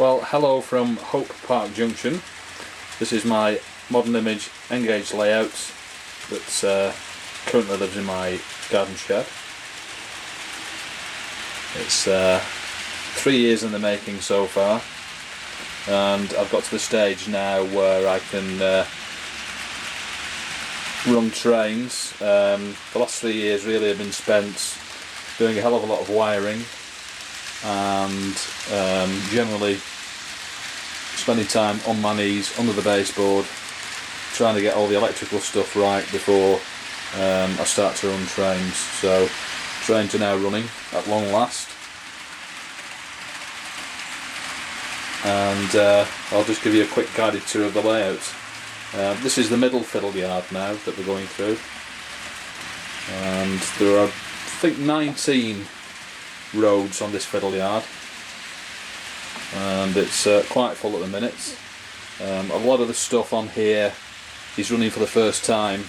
Well, hello from Hope Park Junction. This is my Modern Image N-Gage layout that currently lives in my garden shed. It's 3 years in the making so far, and I've got to the stage now where I can run trains. The last 3 years really have been spent doing a hell of a lot of wiring and generally spending time on my knees under the baseboard trying to get all the electrical stuff right before I start to run trains. So trains are now running at long last, and I'll just give you a quick guided tour of the layout. This is the middle fiddle yard now that we're going through, and there are, I think, 19 roads on this fiddle yard, and it's quite full at the minute. A lot of the stuff on here is running for the first time,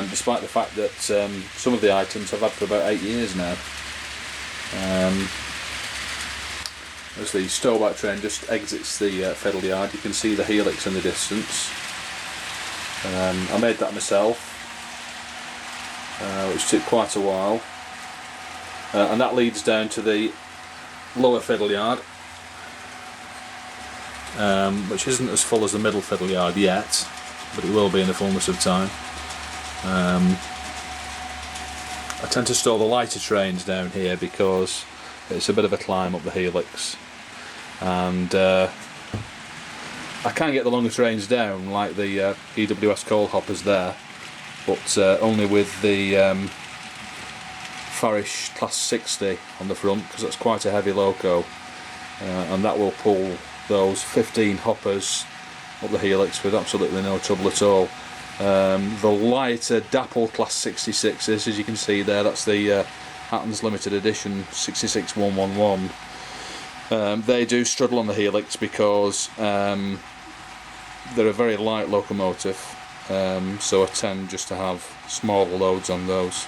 despite the fact that some of the items I've had for about 8 years now. As the Stowback train just exits the fiddle yard, you can see the helix in the distance. I made that myself, which took quite a while. And that leads down to the lower fiddle yard, which isn't as full as the middle fiddle yard yet, but it will be in the fullness of time. I tend to store the lighter trains down here because it's a bit of a climb up the helix, and I can get the longer trains down like the EWS coal hoppers there, but only with the Farish Class 60 on the front, because that's quite a heavy loco, and that will pull those 15 hoppers up the helix with absolutely no trouble at all. The lighter Dapple Class 66s, as you can see there, that's the Hatton's Limited Edition 66111. They do struggle on the helix because they're a very light locomotive, so I tend just to have smaller loads on those.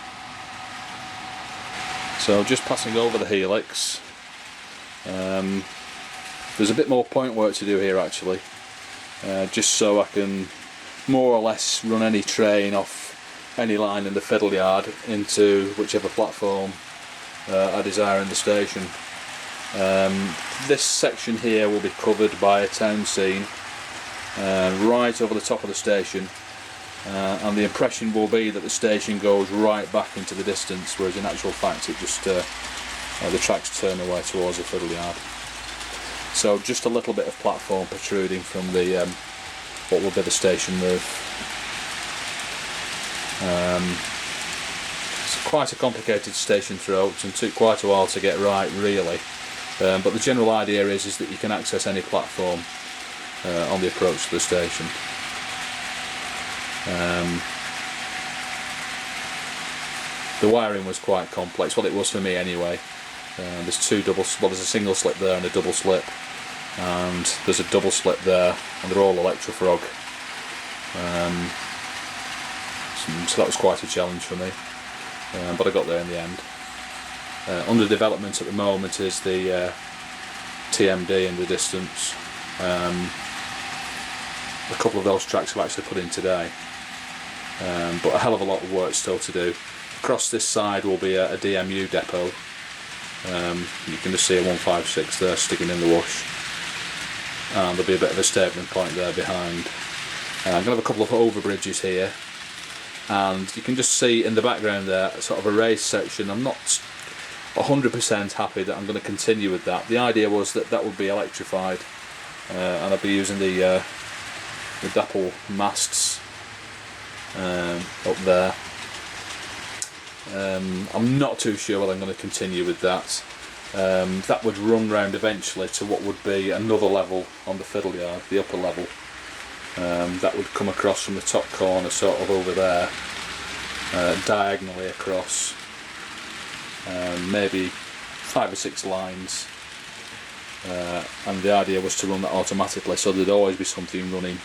So just passing over the helix, there's a bit more point work to do here actually, just so I can more or less run any train off any line in the fiddle yard into whichever platform I desire in the station. This section here will be covered by a town scene right over the top of the station, and the impression will be that the station goes right back into the distance, whereas in actual fact it just the tracks turn away towards the fiddle yard. So just a little bit of platform protruding from the what will be the station roof. It's quite a complicated station throat and took quite a while to get right really, but the general idea is that you can access any platform on the approach to the station. The wiring was quite complex. Well, it was for me anyway. There's there's a single slip there and a double slip, and there's a double slip there, and they're all Electrofrog. So that was quite a challenge for me, but I got there in the end. Under development at the moment is the TMD in the distance. A couple of those tracks I've actually put in today, but a hell of a lot of work still to do. Across this side will be a DMU depot. You can just see a 156 there sticking in the wash, and there'll be a bit of a stabling point there behind. I'm going to have a couple of overbridges here, and you can just see in the background there sort of a raised section. I'm not 100% happy that I'm going to continue with that. The idea was that that would be electrified, and I'd be using the Dapple masts up there. I'm not too sure whether I'm going to continue with that. That would run round eventually to what would be another level on the fiddle yard, the upper level. That would come across from the top corner, sort of over there, diagonally across, maybe 5 or 6 lines. And the idea was to run that automatically, so there'd always be something running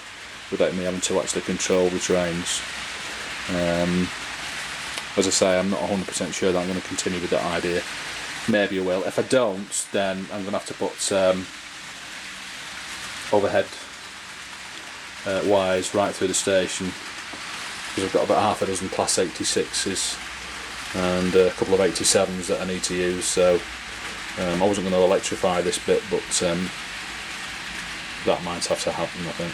without me having to actually control the trains. As I say, I'm not 100% sure that I'm going to continue with that idea. Maybe I will. If I don't, then I'm going to have to put overhead wires right through the station, because I've got about half a dozen Class 86s and a couple of 87s that I need to use, so I wasn't going to electrify this bit, but that might have to happen, I think.